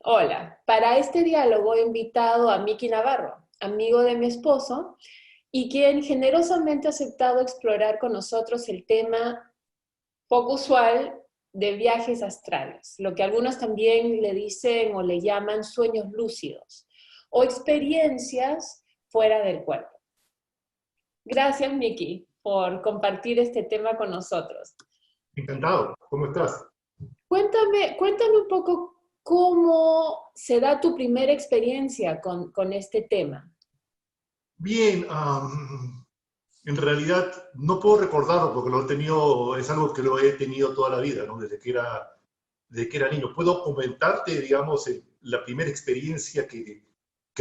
Hola, para este diálogo he invitado a Miki Navarro, amigo de mi esposo, y quien generosamente ha aceptado explorar con nosotros el tema poco usual de viajes astrales, lo que algunos también le dicen o le llaman sueños lúcidos o experiencias fuera del cuerpo. Gracias, Miki, por compartir este tema con nosotros. Encantado, ¿cómo estás? Cuéntame un poco cómo se da tu primera experiencia con este tema. Bien, en realidad no puedo recordarlo porque lo he tenido, es algo que lo he tenido toda la vida, ¿no? Desde que era niño. Puedo comentarte, digamos, la primera experiencia que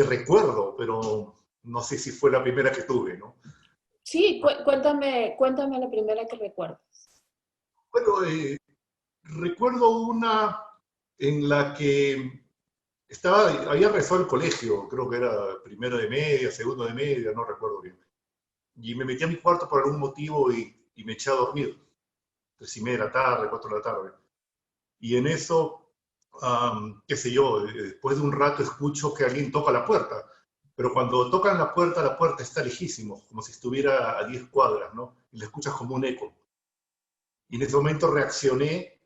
recuerdo, pero no sé si fue la primera que tuve, ¿no? Sí, cuéntame la primera que recuerdas. Bueno, recuerdo una en la que había regresado al colegio, creo que era primero de media, segundo de media, no recuerdo bien. Y me metí a mi cuarto por algún motivo y me eché a dormir. 3:30 de la tarde, 4 de la tarde. Y en eso, qué sé yo, después de un rato escucho que alguien toca la puerta. Pero cuando tocan la puerta está lejísimo, como si estuviera a 10 cuadras, ¿no? Y la escuchas como un eco. Y en ese momento reaccioné,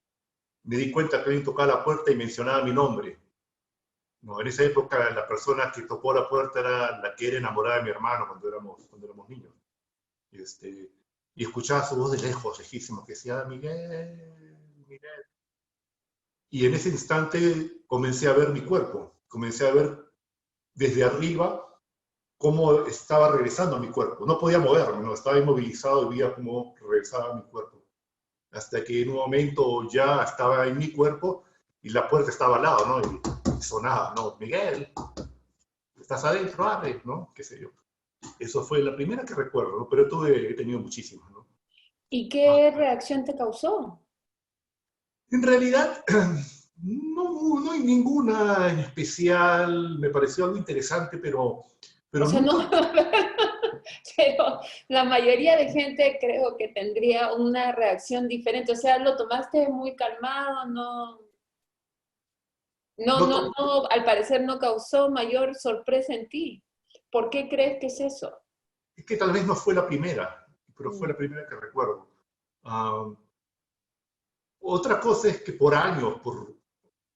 me di cuenta que alguien tocaba la puerta y mencionaba mi nombre. No, en esa época la persona que tocó la puerta era la que era enamorada de mi hermano cuando éramos niños. Y, y escuchaba su voz de lejos, lejísimo, que decía, Miguel, Miguel. Y en ese instante comencé a ver mi cuerpo, comencé a ver desde arriba cómo estaba regresando a mi cuerpo. No podía moverme, no estaba inmovilizado y veía cómo regresaba a mi cuerpo. Hasta que en un momento ya estaba en mi cuerpo y la puerta estaba al lado, ¿no? Y sonaba, ¿no? Miguel, ¿estás adentro? Abre, ¿no? Qué sé yo. Eso fue la primera que recuerdo, ¿no? Pero he tenido muchísimas, ¿no? ¿Y qué reacción te causó? En realidad, no hay ninguna en especial, me pareció algo interesante, O pero sea, no, nunca. pero la mayoría de gente creo que tendría una reacción diferente. O sea, lo tomaste muy calmado, No, to- al parecer no causó mayor sorpresa en ti. ¿Por qué crees que es eso? es que tal vez no fue la primera, pero fue Mm. la primera que recuerdo. Ah, Otra cosa es que por años, por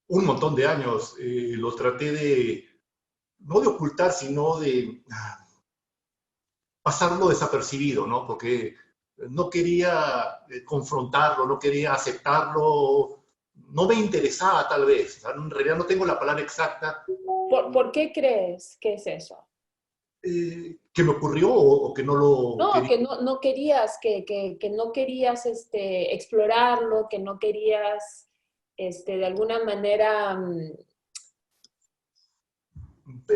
un montón de años, lo traté no de ocultar, sino de pasarlo desapercibido, ¿no? Porque no quería confrontarlo, no quería aceptarlo, no me interesaba tal vez, o sea, en realidad no tengo la palabra exacta ¿Por qué crees que es eso? que me ocurrió o que no lo No, quería. que no querías, que no querías explorarlo, que no querías de alguna manera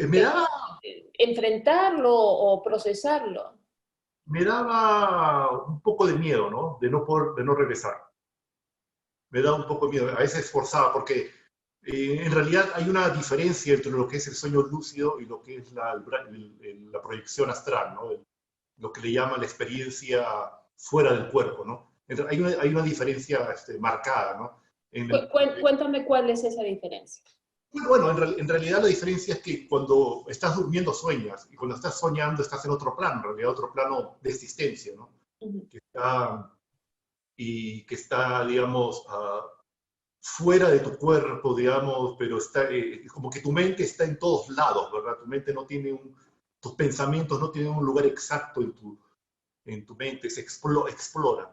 Me daba, enfrentarlo o procesarlo. me daba un poco de miedo, ¿no? De no regresar. Me da un poco de miedo. A veces forzaba, porque en realidad hay una diferencia entre lo que es el sueño lúcido y lo que es la proyección astral, ¿no? Lo que le llaman la experiencia fuera del cuerpo, ¿no? Hay una diferencia marcada, ¿no? En el, Cuéntame cuál es esa diferencia. bueno, en realidad la diferencia es que cuando estás durmiendo sueñas y cuando estás soñando estás en otro plano, en realidad otro plano de existencia, ¿no? Ujú. Que está, digamos, fuera de tu cuerpo, digamos, pero está, como que tu mente está en todos lados, ¿verdad? Tu mente no tiene tus pensamientos no tienen un lugar exacto en tu mente, exploran.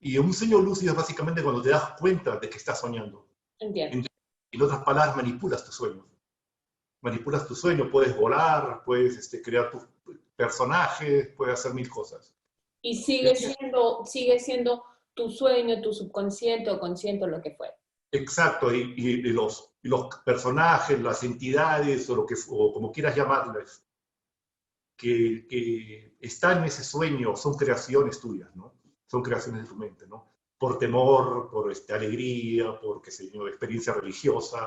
Y un sueño lúcido es básicamente cuando te das cuenta de que estás soñando. Entiendo. En otras palabras, manipulas tus sueños. Manipulas tu sueño, puedes volar, puedes crear tus personajes, puedes hacer mil cosas. Y sigue siendo tu sueño, tu subconsciente o consciente o lo que fue. Exacto, y los personajes, las entidades o como quieras llamarles, que están en ese sueño son creaciones tuyas, ¿no? Son creaciones de tu mente, ¿no? Por temor, por alegría, por, qué sé yo, experiencia religiosa,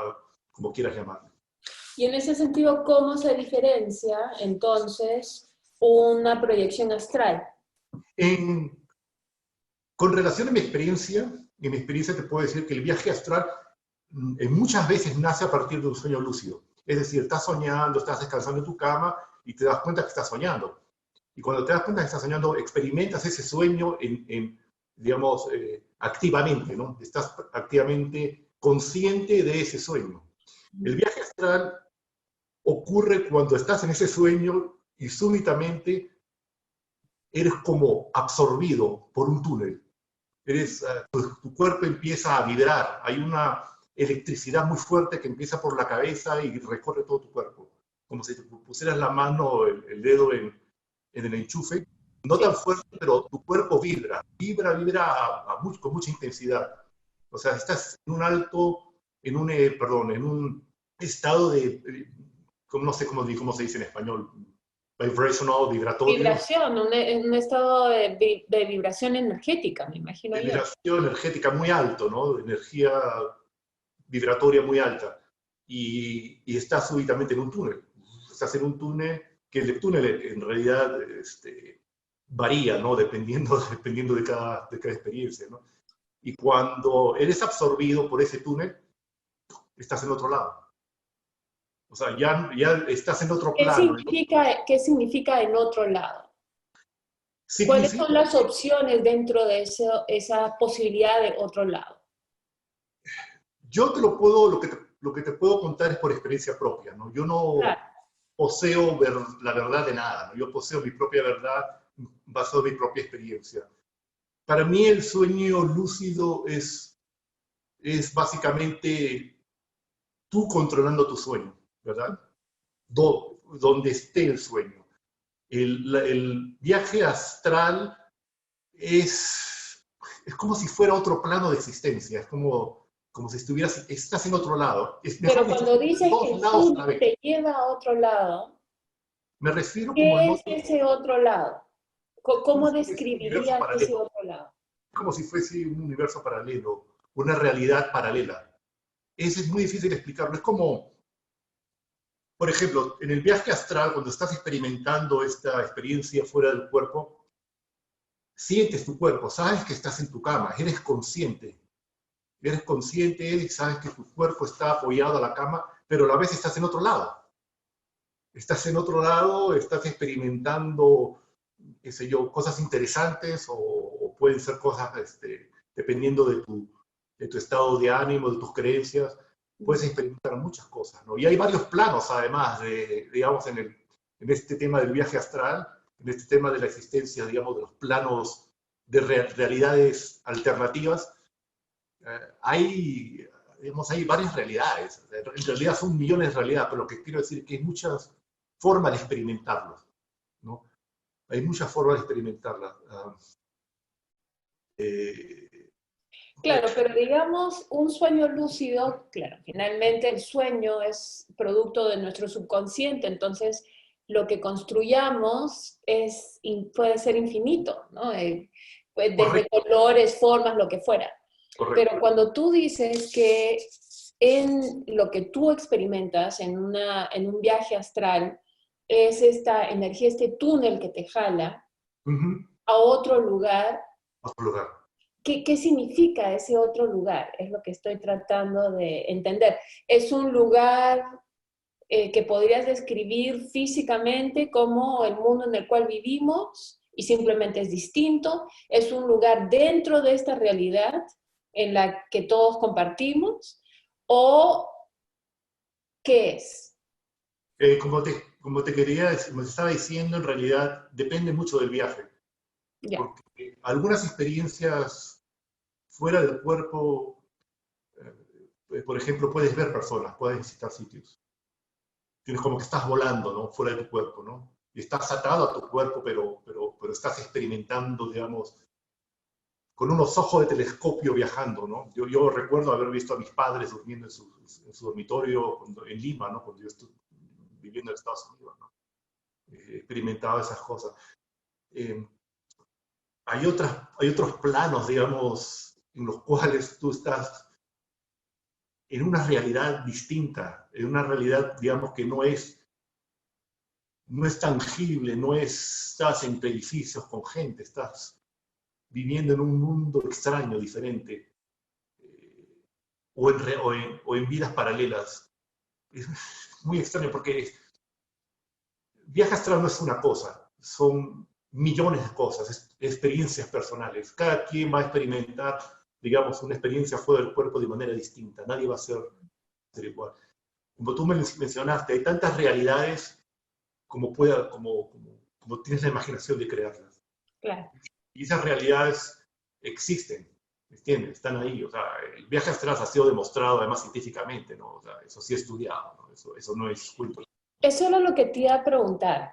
como quieras llamarlo. Y en ese sentido, ¿cómo se diferencia entonces una proyección astral? Con relación a mi experiencia, en mi experiencia te puedo decir que el viaje astral muchas veces nace a partir de un sueño lúcido. Es decir, estás soñando, estás descansando en tu cama y te das cuenta que estás soñando. Y cuando te das cuenta que estás soñando, experimentas ese sueño digamos, activamente, ¿no? Estás activamente consciente de ese sueño. El viaje astral ocurre cuando estás en ese sueño y súbitamente eres como absorbido por un túnel. Tu cuerpo empieza a vibrar, hay una electricidad muy fuerte que empieza por la cabeza y recorre todo tu cuerpo, como si te pusieras la mano, el dedo en el enchufe, no tan fuerte, pero tu cuerpo vibra con mucha intensidad. O sea, estás en un alto, en un estado de, no sé cómo se dice en español, vibrational, vibratorio. Vibración, un estado de vibración energética, me imagino De yo. vibración energética muy alto, ¿no? De energía vibratoria muy alta. Y estás súbitamente en un túnel. Estás en un túnel, que el túnel en realidad varía, ¿no? Dependiendo de cada experiencia, ¿no? Y cuando eres absorbido por ese túnel, estás en otro lado. O sea, ya estás en otro plano. ¿Qué significa en otro lado? ¿Cuáles Significa, son las opciones dentro de esa posibilidad de otro lado? yo lo que te puedo contar es por experiencia propia, ¿no? Yo no Claro. poseo la verdad de nada, ¿no? Yo poseo mi propia verdad basado en mi propia experiencia. Para mí el sueño lúcido es básicamente tú controlando tu sueño, ¿verdad? Donde esté el sueño. El viaje astral es como si fuera otro plano de existencia, es como si estás en otro lado. Pero Mejor dicho, cuando dices que dos el lados a la túnel vez. te lleva a otro lado, Me refiero como ¿qué es ese otro lado? como ¿Cómo si fuese un universo describirías ese paralelo, otro lado? como si fuese un universo paralelo, una realidad paralela. Eso es muy difícil de explicarlo. Es como, por ejemplo, en el viaje astral, cuando estás experimentando esta experiencia fuera del cuerpo, sientes tu cuerpo, sabes que estás en tu cama, eres consciente, sabes que tu cuerpo está apoyado a la cama, pero a la vez estás en otro lado. Estás en otro lado, estás experimentando, qué sé yo, cosas interesantes o pueden ser cosas, dependiendo de tu estado de ánimo, de tus creencias, puedes experimentar muchas cosas, ¿no? Y hay varios planos, además, digamos, en este tema del viaje astral, en este tema de la existencia, digamos, de los planos de realidades alternativas. Hay varias realidades. En realidad son millones de realidades, pero lo que quiero decir es que hay muchas formas de experimentarlos, ¿no? Hay muchas formas de experimentarlas. Claro, pero digamos, un sueño lúcido, claro, finalmente el sueño es producto de nuestro subconsciente, entonces lo que construyamos puede ser infinito, ¿no? Pues desde Correcto, colores, formas, lo que fuera. correcto. Pero cuando tú dices que en lo que tú experimentas en un viaje astral es esta energía, este túnel que te jala a otro lugar, Otro lugar. ¿qué significa ese otro lugar? Es lo que estoy tratando de entender. ¿Es un lugar que podrías describir físicamente como el mundo en el cual vivimos y simplemente es distinto? ¿Es un lugar dentro de esta realidad en la que todos compartimos? ¿O qué es? Como te como te estaba diciendo, en realidad depende mucho del viaje. Ya. Porque algunas experiencias fuera del cuerpo, por ejemplo, puedes ver personas, puedes visitar sitios. Tienes como que estás volando, ¿no? Fuera de tu cuerpo, ¿no? Y estás atado a tu cuerpo, pero estás experimentando, digamos, con unos ojos de telescopio viajando, ¿no? Yo recuerdo haber visto a mis padres durmiendo en su dormitorio en Lima, ¿no? Cuando yo estuve viviendo en Estados Unidos, ¿no? Experimentaba esas cosas. Eh, hay otros planos, digamos, en los cuales tú estás en una realidad distinta, en una realidad, digamos, que no es tangible, estás entre edificios con gente, estás viviendo en un mundo extraño, diferente. o en vidas paralelas. Es muy extraño porque viaje astral no es una cosa, son millones de cosas, experiencias personales. Cada quien va a experimentar, digamos, una experiencia fuera del cuerpo de manera distinta. Nadie va a ser igual. Como tú mencionaste, hay tantas realidades como tienes la imaginación de crearlas. Claro. Y esas realidades existen, ¿entiendes? Están ahí. O sea, el viaje astral ha sido demostrado además científicamente, ¿no? O sea, eso sí estudiado, ¿no? Eso no es cuento. Eso era lo que te iba a preguntar.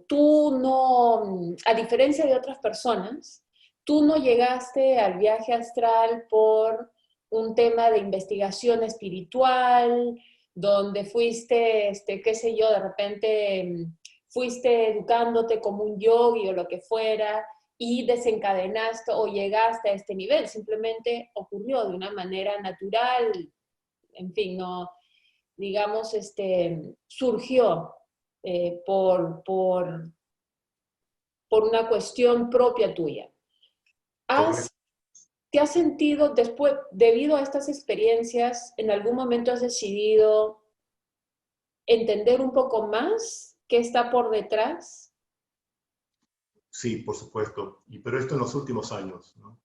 Tú no, a diferencia de otras personas, tú no llegaste al viaje astral por un tema de investigación espiritual, donde fuiste, qué sé yo, de repente fuiste educándote como un yogi o lo que fuera y desencadenaste o llegaste a este nivel. Simplemente ocurrió de una manera natural, en fin, no, digamos, surgió por una cuestión propia tuya. Correcto. ¿Te has sentido después, debido a estas experiencias, en algún momento has decidido entender un poco más qué está por detrás? Sí, por supuesto. Pero esto en los últimos años, ¿no?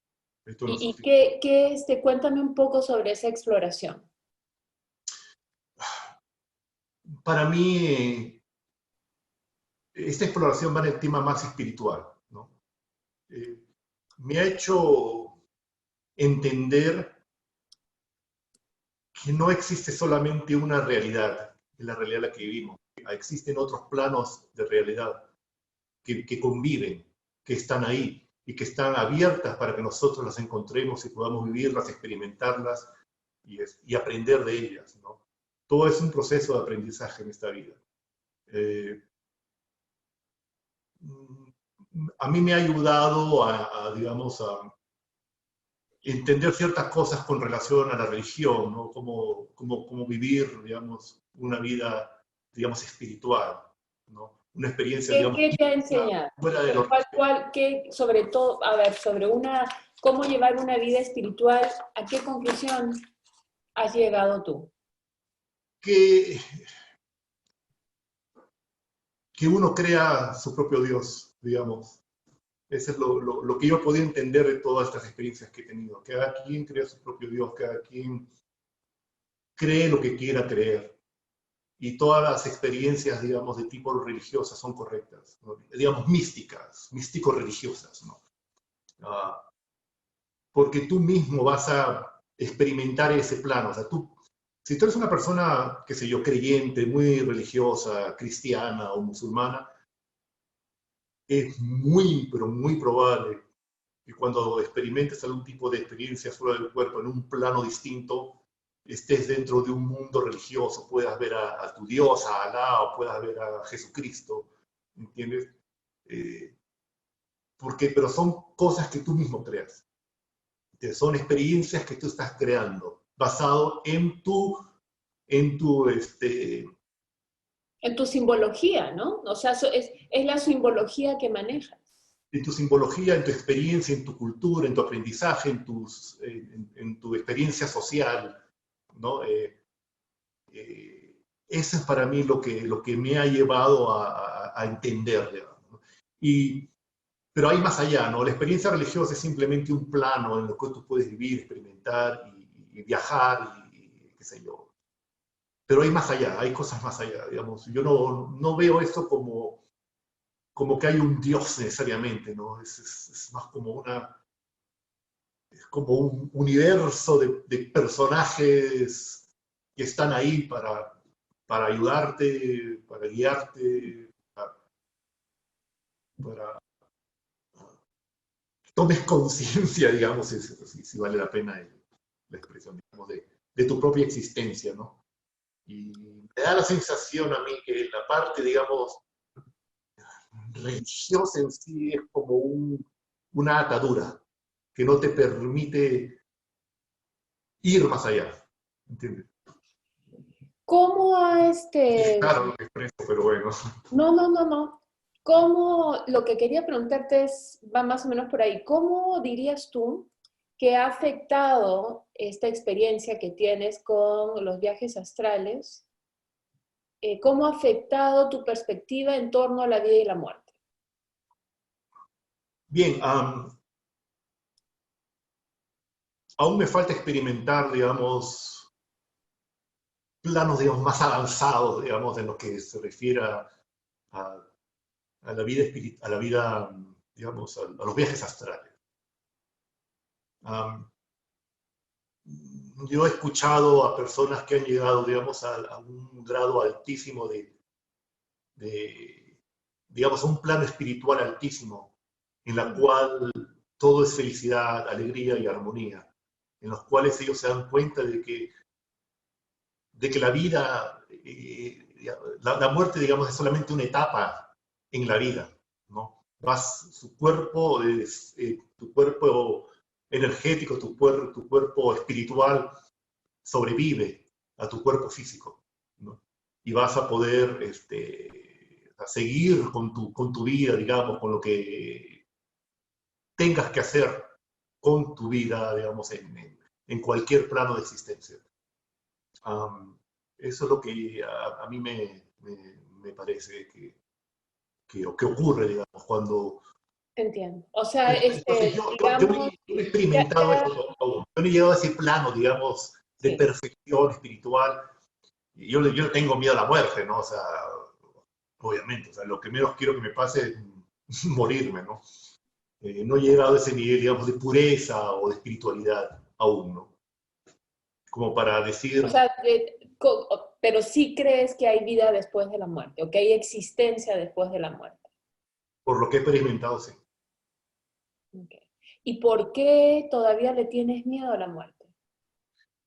Esto en los Y últimos... cuéntame un poco sobre esa exploración. Para mí, esta exploración va en el tema más espiritual, ¿no? Eh, Me ha hecho entender que no existe solamente una realidad, en la realidad en la que vivimos. Existen otros planos de realidad que conviven, que están ahí y que están abiertas para que nosotros las encontremos y podamos vivirlas, experimentarlas y aprender de ellas, ¿no? Todo es un proceso de aprendizaje en esta vida. Eh, a mí me ha ayudado digamos, a entender ciertas cosas con relación a la religión, ¿no? Cómo vivir, digamos, una vida, digamos, espiritual, ¿no? Una experiencia, digamos, ¿Qué te ha enseñado? fuera de lo... Sobre todo, a ver, sobre cómo llevar una vida espiritual, ¿a qué conclusión has llegado tú? Que, que uno crea su propio Dios, digamos. Eso es lo que yo he podido entender de todas estas experiencias que he tenido. Cada quien crea su propio Dios, cada quien cree lo que quiera creer. Y todas las experiencias, digamos, de tipo religiosas son correctas, ¿no? Digamos, místicas, místico-religiosas, ¿no? Porque tú mismo vas a experimentar ese plano. O sea, si tú eres una persona, qué sé yo, creyente, muy religiosa, cristiana o musulmana, es muy, pero muy probable que cuando experimentes algún tipo de experiencia fuera del cuerpo, en un plano distinto, estés dentro de un mundo religioso, puedas ver a tu Dios, a Alá, o puedas ver a Jesucristo, ¿entiendes? Eh, pero son cosas que tú mismo creas. Son experiencias que tú estás creando, basado en tu En tu simbología, ¿no? O sea, es la simbología que manejas. en tu simbología, en tu experiencia, en tu cultura, en tu aprendizaje, en tu experiencia social, ¿no? Eso es para mí lo que me ha llevado a entender, digamos, ¿no? Pero hay más allá, ¿no? La experiencia religiosa es simplemente un plano en el que tú puedes vivir, experimentar y viajar y qué sé yo. Pero hay más allá, hay cosas más allá, digamos. Yo no veo esto como que hay un Dios necesariamente, ¿no? Es más como un universo de personajes que están ahí para ayudarte, para guiarte, para que tomes conciencia, digamos, si vale la pena la expresión, digamos, de tu propia existencia, ¿no? Y me da la sensación a mí que la parte, digamos, religiosa en sí es como una atadura que no te permite ir más allá, ¿entiendes? ¿Cómo a Es claro lo que expreso, pero bueno. No, no, no, no. ¿Cómo, lo que quería preguntarte va más o menos por ahí, ¿cómo dirías tú que ha afectado esta experiencia que tienes con los viajes astrales, cómo ha afectado tu perspectiva en torno a la vida y la muerte. Bien, aún me falta experimentar, digamos, planos, digamos, más avanzados, digamos, en lo que se refiere a la vida a la vida, digamos, a los viajes astrales. Um, yo he escuchado a personas que han llegado, digamos, a un grado altísimo digamos, a un plano espiritual altísimo, en la cual todo es felicidad, alegría y armonía, en los cuales ellos se dan cuenta de que la vida, la muerte, digamos, es solamente una etapa en la vida, ¿no? Tu cuerpo energético, tu cuerpo espiritual sobrevive a tu cuerpo físico, ¿no? Y vas a poder a seguir con tu vida, digamos, con lo que tengas que hacer con tu vida, digamos, en cualquier plano de existencia. Eso es lo que a mí me parece que ocurre, digamos, cuando... Entiendo. O sea, Entonces yo no digamos, he experimentado eso aún. Yo no he llegado a ese plano, digamos, de sí. perfección espiritual. Y yo tengo miedo a la muerte, ¿no? O sea, obviamente, o sea, lo que menos quiero que me pase es morirme, ¿no? No he llegado a ese nivel, digamos, de pureza o de espiritualidad aún, ¿no? Como para decir, O sea, pero sí crees que hay vida después de la muerte, o que hay existencia después de la muerte. por lo que he experimentado, sí. Okay. ¿Y por qué todavía le tienes miedo a la muerte?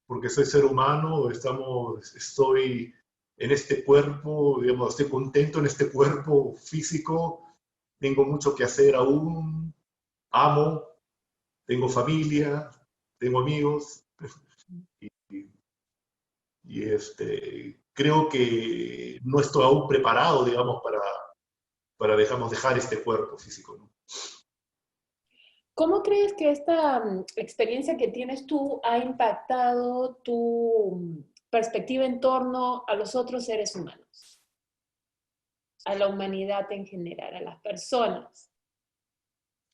Porque soy ser humano, estoy en este cuerpo, digamos, estoy contento en este cuerpo físico, tengo mucho que hacer aún, amo, tengo familia, tengo amigos, y, creo que no estoy aún preparado, digamos, para dejar este cuerpo físico, ¿no? ¿Cómo crees que esta experiencia que tienes tú ha impactado tu perspectiva en torno a los otros seres humanos, a la humanidad en general, a las personas?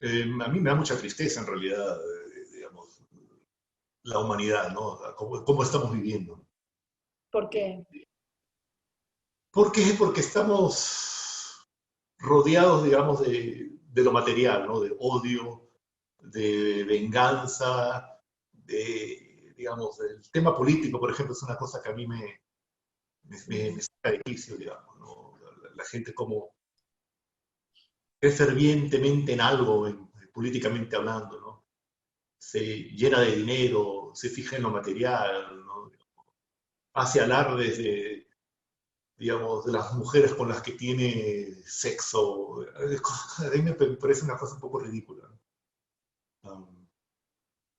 A mí me da mucha tristeza, en realidad, digamos, la humanidad, ¿no? Cómo estamos viviendo. ¿Por qué? ¿Por qué? Porque estamos rodeados, digamos, de lo material, ¿no? De odio, de venganza, digamos, el tema político, por ejemplo, es una cosa que a mí me saca de quicio, digamos, ¿no? La gente como es fervientemente en algo, políticamente hablando, ¿no? Se llena de dinero, se fija en lo material, ¿no? Hace alardes digamos, de las mujeres con las que tiene sexo. A mí me parece una cosa un poco ridícula, ¿no?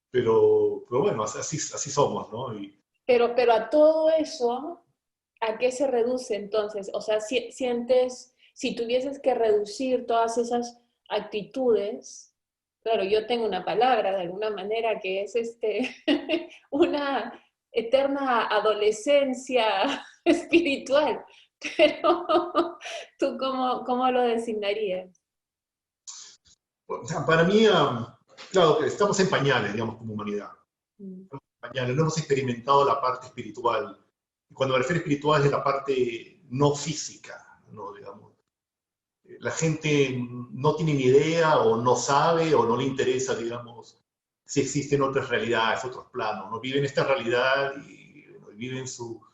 Pero bueno, así somos, ¿no? Pero a todo eso, ¿a qué se reduce entonces? O sea, sientes, si tuvieses que reducir todas esas actitudes, claro, yo tengo una palabra de alguna manera que es una eterna adolescencia espiritual, pero ¿tú cómo lo designarías? O sea, para mí, claro, que estamos en pañales, digamos, como humanidad. Mm. Pañales, no hemos experimentado la parte espiritual. Y cuando me refiero a espiritual es la parte no física, ¿no? Digamos. La gente no tiene ni idea o no sabe o no le interesa, digamos, si existen otras realidades, otros planos. No viven esta realidad y bueno, viven su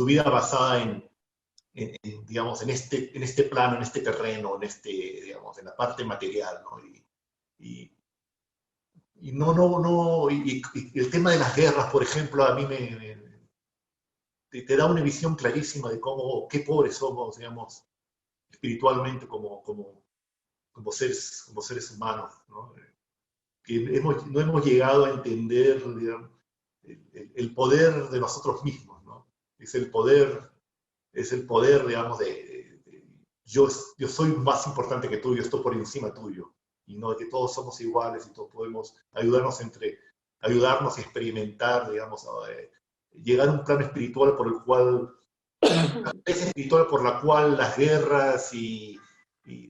vida basada digamos, en este plano, en este terreno, digamos, en la parte material, ¿no? Y, y no, y el tema de las guerras, por ejemplo, a mí te da una visión clarísima de qué pobres somos, digamos, espiritualmente como seres humanos, ¿no? Que no hemos llegado a entender, digamos, el poder de nosotros mismos, ¿no? Es el poder, digamos, yo soy más importante que tú, yo estoy por encima tuyo, y no de que todos somos iguales y todos podemos ayudarnos ayudarnos a experimentar, digamos, llegar a un plano espiritual por el cual, es espiritual por la cual las guerras y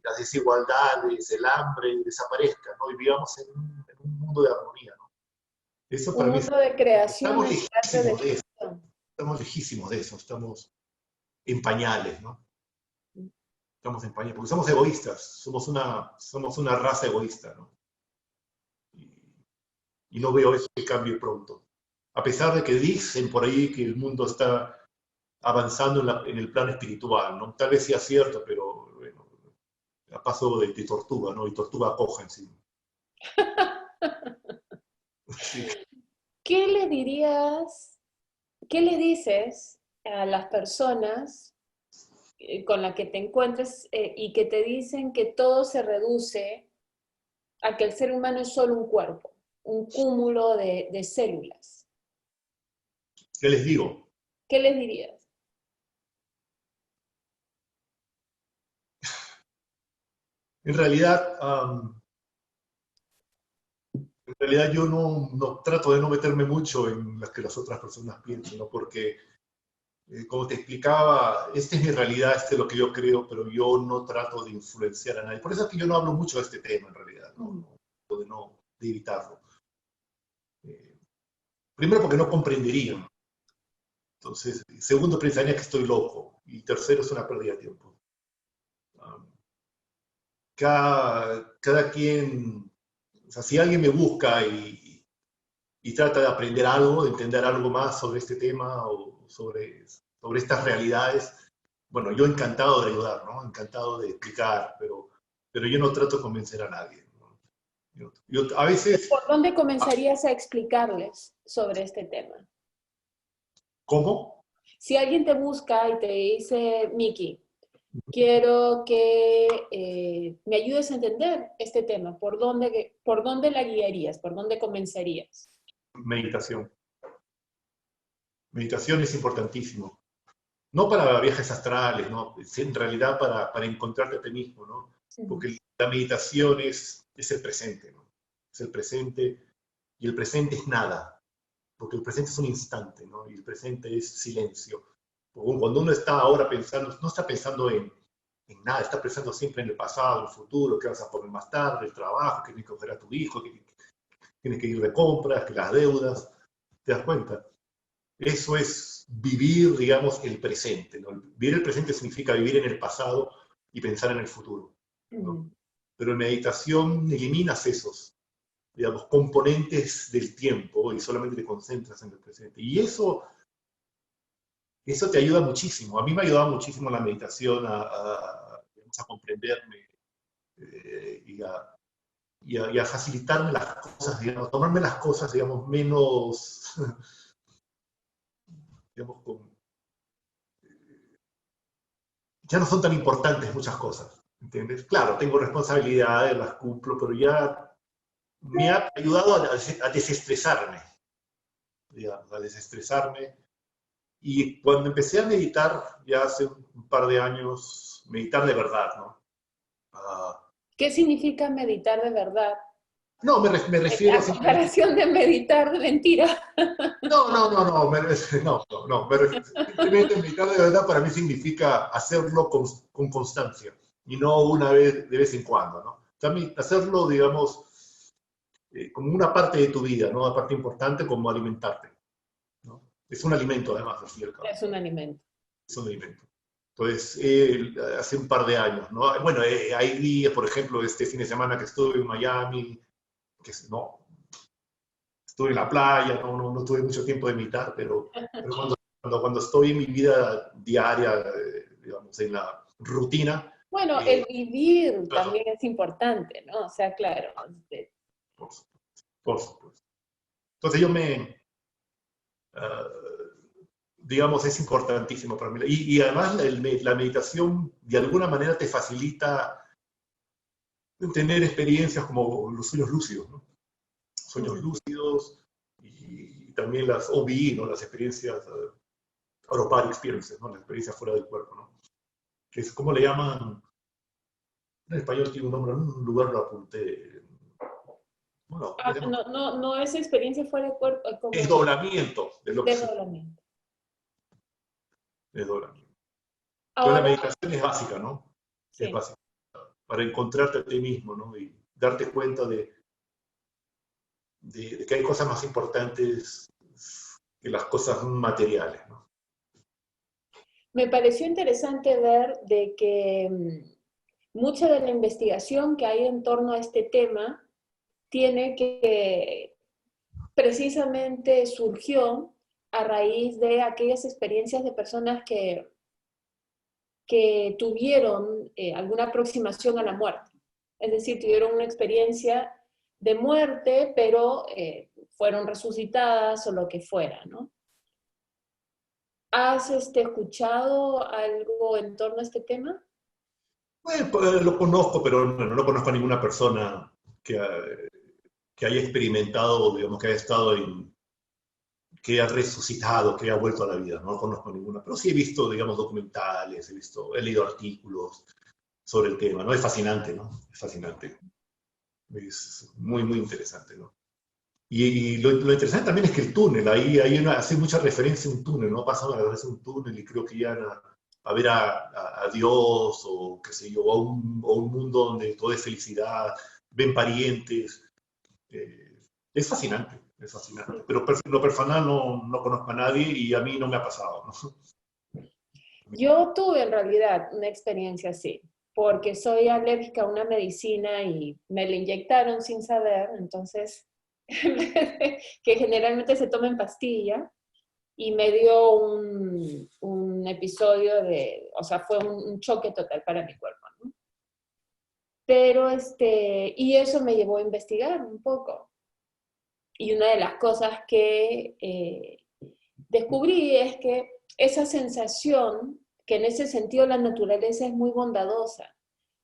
las desigualdades, el hambre desaparezcan, ¿no? Y vivamos en un mundo de armonía, ¿no? Eso Un para mí es, mundo de creación estamos en lugar de lejísimos de eso, destrucción. estamos en pañales, ¿no? Estamos en pañales, porque somos egoístas, somos una raza egoísta, ¿no? Y, y no veo eso que cambie pronto. A pesar de que dicen por ahí que el mundo está avanzando en el plano espiritual, ¿no? Tal vez sea cierto, pero bueno, a paso de tortuga, ¿no? Y tortuga coja encima. Sí. ¿Qué le dirías, qué le dices a las personas con las que te encuentres y que te dicen que todo se reduce a que el ser humano es solo un cuerpo, un cúmulo de células? ¿Qué les digo? ¿Qué les dirías? En realidad, yo no trato de no meterme mucho en las que las otras personas piensen, ¿no? Porque, como te explicaba, esta es mi realidad, este es lo que yo creo, pero yo no trato de influenciar a nadie. Por eso es que yo no hablo mucho de este tema, en realidad, de evitarlo. Primero, porque no comprenderían. Entonces, segundo, pensaría que estoy loco. Y tercero, es una pérdida de tiempo. Um, cada quien, o sea, si alguien me busca y trata de aprender algo, de entender algo más sobre este tema o sobre estas realidades, bueno, yo encantado de ayudar, ¿no? Encantado de explicar, pero yo no trato de convencer a nadie, ¿no? A veces, ¿Por dónde comenzarías a explicarles sobre este tema? ¿cómo? Si alguien te busca y te dice, Miki, quiero que me ayudes a entender este tema, por dónde la guiarías? ¿Por dónde comenzarías? Meditación. Meditación es importantísimo. No para viajes astrales, ¿no? Es en realidad para encontrarte a ti mismo, ¿no? Porque la meditación es el presente, ¿no? Es el presente, y el presente es nada, porque el presente es un instante, ¿no? Y el presente es silencio. Cuando uno está ahora pensando, no está pensando en nada, está pensando siempre en el pasado, en el futuro, qué vas a poner más tarde, el trabajo, que tienes que coger a tu hijo, que tienes que ir de compras, que las deudas, ¿te das cuenta? Eso es vivir, digamos, el presente, ¿no? Vivir el presente significa vivir en el pasado y pensar en el futuro, ¿no? Pero en meditación eliminas esos, digamos, componentes del tiempo y solamente te concentras en el presente. Y eso te ayuda muchísimo. A mí me ha ayudado muchísimo la meditación digamos, a comprenderme y a facilitarme las cosas, digamos, tomarme las cosas, digamos, menos, digamos, ya no son tan importantes muchas cosas, ¿entiendes? Claro, tengo responsabilidades, las cumplo, pero ya me ha ayudado a desestresarme, digamos, a desestresarme. Y cuando empecé a meditar, ya hace un par de años, meditar de verdad, ¿no? Uh, ¿Qué significa meditar de verdad? no, me refiero A simplemente... comparación de meditar de mentira. Simplemente meditar de verdad para mí significa hacerlo con constancia y no una vez de vez en cuando, ¿no? También hacerlo, digamos, como una parte de tu vida, ¿no? Una parte importante como alimentarte, ¿no? Es un alimento además, al fin y al cabo. Es un alimento. Es un alimento. Entonces, hace un par de años, ¿no? Bueno, hay días, por ejemplo, este fin de semana que estuve en Miami, que no, estuve en la playa, no tuve mucho tiempo de meditar, pero cuando estoy en mi vida diaria, digamos, en la rutina. Bueno, el vivir también es importante, ¿no? O sea, claro. Por supuesto, por supuesto. Entonces digamos, es importantísimo para mí. Y además la meditación de alguna manera te facilita tener experiencias como los sueños lúcidos, ¿no? Sueños lúcidos y también las OBI, ¿no? Las experiencias, out of body experiences, ¿no? Las experiencias fuera del cuerpo, ¿no? Que es como le llaman, en español tiene un nombre, en un lugar lo apunté, Bueno, Ah, no es experiencia fuera de cuerpo, como desdoblamiento de lo que se desdoblamiento. desdoblamiento. Pero la Ahora, meditación es básica, ¿no? Es sí. básica. Para encontrarte a ti mismo, ¿no? Y darte cuenta de que hay cosas más importantes que las cosas materiales, ¿no? Me pareció interesante ver de que mucha de la investigación que hay en torno a este tema tiene que precisamente surgió a raíz de aquellas experiencias de personas que tuvieron alguna aproximación a la muerte. Es decir, tuvieron una experiencia de muerte, pero fueron resucitadas o lo que fuera, ¿no? ¿Has escuchado algo en torno a este tema? Bueno, pues, lo conozco, pero no conozco a ninguna persona que, que haya experimentado, digamos, que haya estado en, que haya resucitado, que haya vuelto a la vida. No conozco ninguna, pero sí he visto, digamos, documentales, he leído artículos sobre el tema, ¿no? Es fascinante, ¿no? Es fascinante. Es muy, muy interesante, ¿no? Y lo interesante también es que el túnel, hace mucha referencia a un túnel, ¿no? Pasan a través de un túnel y creo que iban a ver a Dios o qué sé yo, o un mundo donde todo es felicidad, ven parientes. Es fascinante, es fascinante. Pero lo personal no conozco a nadie y a mí no me ha pasado, ¿no? Yo tuve en realidad una experiencia así, porque soy alérgica a una medicina y me la inyectaron sin saber, entonces, que generalmente se toma en pastilla, y me dio un episodio de, o sea, fue un choque total para mi cuerpo, ¿no? Pero y eso me llevó a investigar un poco. Y una de las cosas que descubrí es que esa sensación, que en ese sentido la naturaleza es muy bondadosa,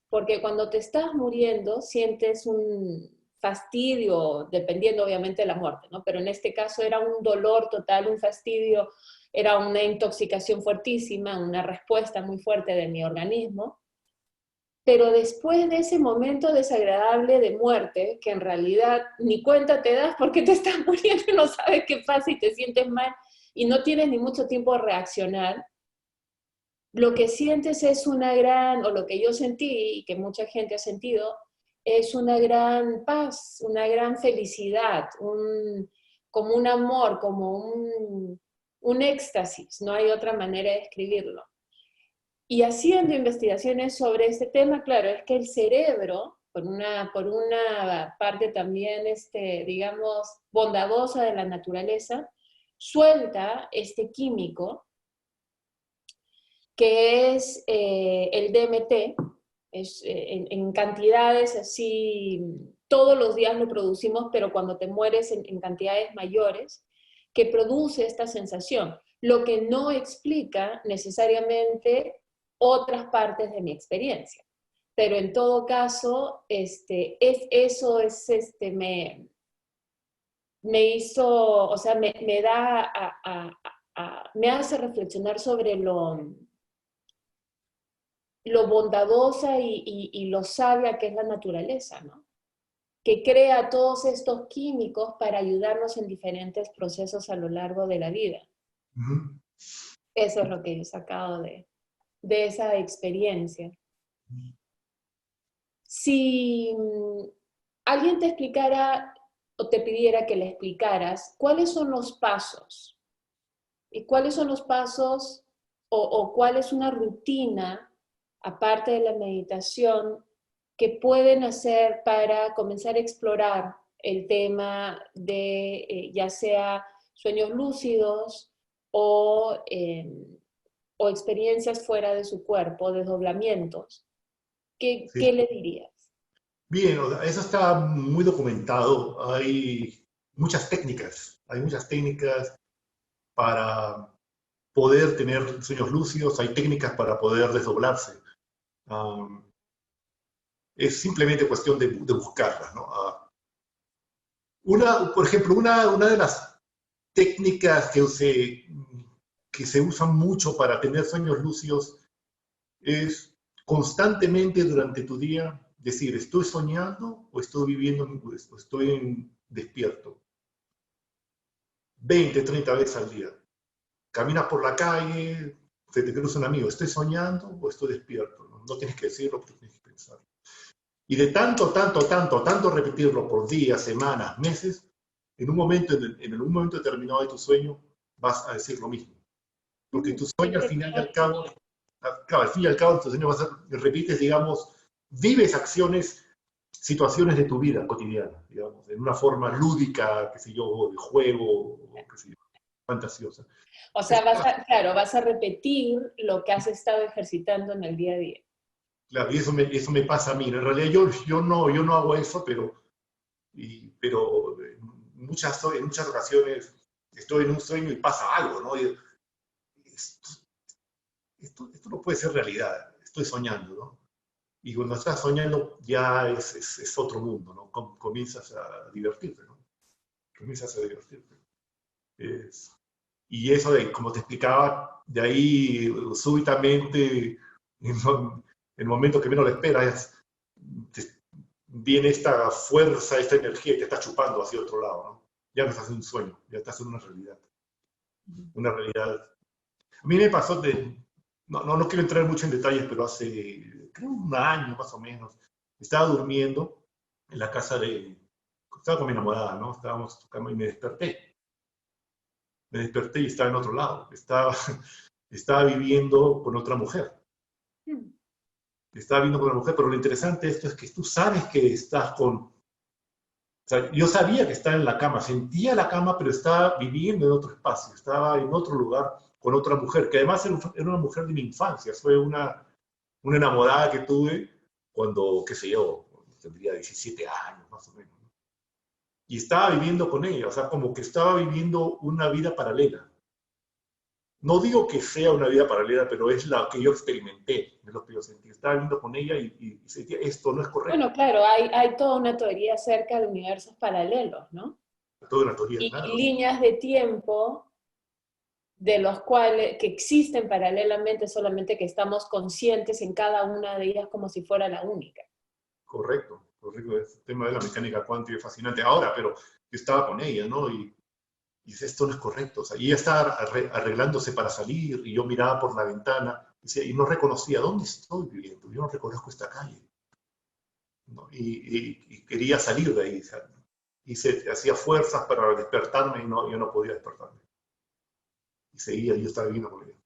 porque cuando te estás muriendo sientes un fastidio, dependiendo obviamente de la muerte, ¿no? Pero en este caso era un dolor total, un fastidio, era una intoxicación fuertísima, una respuesta muy fuerte de mi organismo. Pero después de ese momento desagradable de muerte, que en realidad ni cuenta te das porque te estás muriendo y no sabes qué pasa y te sientes mal y no tienes ni mucho tiempo a reaccionar, lo que sientes es una gran, o lo que yo sentí y que mucha gente ha sentido, es una gran paz, una gran felicidad, como un amor, como un éxtasis, no hay otra manera de describirlo. Y haciendo investigaciones sobre este tema, claro, es que el cerebro, por una parte también, digamos, bondadosa de la naturaleza, suelta este químico que es el DMT, en cantidades así, todos los días lo producimos, pero cuando te mueres en cantidades mayores, que produce esta sensación, lo que no explica necesariamente otras partes de mi experiencia. Pero en todo caso, me hizo, o sea, me da me hace reflexionar sobre lo bondadosa y lo sabia que es la naturaleza, ¿no? Que crea todos estos químicos para ayudarnos en diferentes procesos a lo largo de la vida. Ujú. Eso es lo que yo he sacado de esa experiencia. Si alguien te explicara o te pidiera que le explicaras cuáles son los pasos y cuáles son los pasos o cuál es una rutina, aparte de la meditación, que pueden hacer para comenzar a explorar el tema de ya sea sueños lúcidos o experiencias fuera de su cuerpo, desdoblamientos. Sí. ¿Qué le dirías? Bien, o sea, eso está muy documentado. Hay muchas técnicas para poder tener sueños lúcidos, hay técnicas para poder desdoblarse. Um, es simplemente cuestión de buscarlas, ¿no? Por ejemplo, una de las técnicas que se usan mucho para tener sueños lúcidos es constantemente durante tu día. decir, ¿estoy soñando o estoy viviendo, o estoy despierto? 20, 30 veces al día. Caminas por la calle, se te cruza un amigo, ¿estoy soñando o estoy despierto? No, no tienes que decirlo, pero tienes que pensarlo. Y de tanto repetirlo por días, semanas, meses, en un momento determinado de tu sueño vas a decir lo mismo. Porque tu sueño al final y al cabo, claro, al fin y al cabo, tu sueño va a ser, repites, digamos, vives acciones, situaciones de tu vida cotidiana, digamos, en una forma lúdica, qué sé yo, de juego, qué sé yo, fantasiosa. O sea, claro, vas a repetir lo que has estado ejercitando en el día a día. Claro, y eso me pasa a mí. En realidad yo no hago eso, pero en muchas ocasiones estoy en un sueño y pasa algo, ¿no? Y esto, esto no puede ser realidad, estoy soñando, ¿no? Y cuando estás soñando ya es otro mundo, ¿no? Comienzas a divertirte, ¿no? Comienzas a divertirte. Es- y eso de, como te explicaba, de ahí súbitamente, en el momento que menos lo esperas, viene esta fuerza, esta energía que te está chupando hacia otro lado, ¿no? Ya no estás en un sueño, ya estás en una realidad. Una realidad. A mí me pasó no quiero entrar mucho en detalles, pero hace, creo, un año más o menos, estaba durmiendo en la casa estaba con mi enamorada, ¿no? Estábamos tocando y me desperté. Me desperté y estaba en otro lado. Estaba viviendo con otra mujer. Estaba viviendo con una mujer, pero lo interesante de esto es que tú sabes que estás con... O sea, yo sabía que estaba en la cama, sentía la cama, pero estaba viviendo en otro espacio, estaba en otro lugar con otra mujer, que además era una mujer de mi infancia, fue una enamorada que tuve cuando, qué sé yo, tendría 17 años más o menos. ¿No? Y estaba viviendo con ella, o sea, como que estaba viviendo una vida paralela. No digo que sea una vida paralela, pero es la que yo experimenté, es lo que yo sentí. Estaba viviendo con ella y sentía, esto no es correcto. Bueno, claro, hay toda una teoría acerca de universos paralelos, ¿no? Toda una teoría, Y claro. líneas de tiempo de los cuales que existen paralelamente, solamente que estamos conscientes en cada una de ellas como si fuera la única. Correcto, correcto. El tema de la mecánica cuántica es fascinante ahora, pero yo estaba con ella, ¿no? Y dice, esto no es correcto. O sea, y ella estaba arreglándose para salir y yo miraba por la ventana y no reconocía, ¿dónde estoy viviendo? Yo no reconozco esta calle. ¿No? Y quería salir de ahí. O sea, hacía fuerzas para despertarme y yo no podía despertarme. Y seguía, yo estaba viviendo con ella.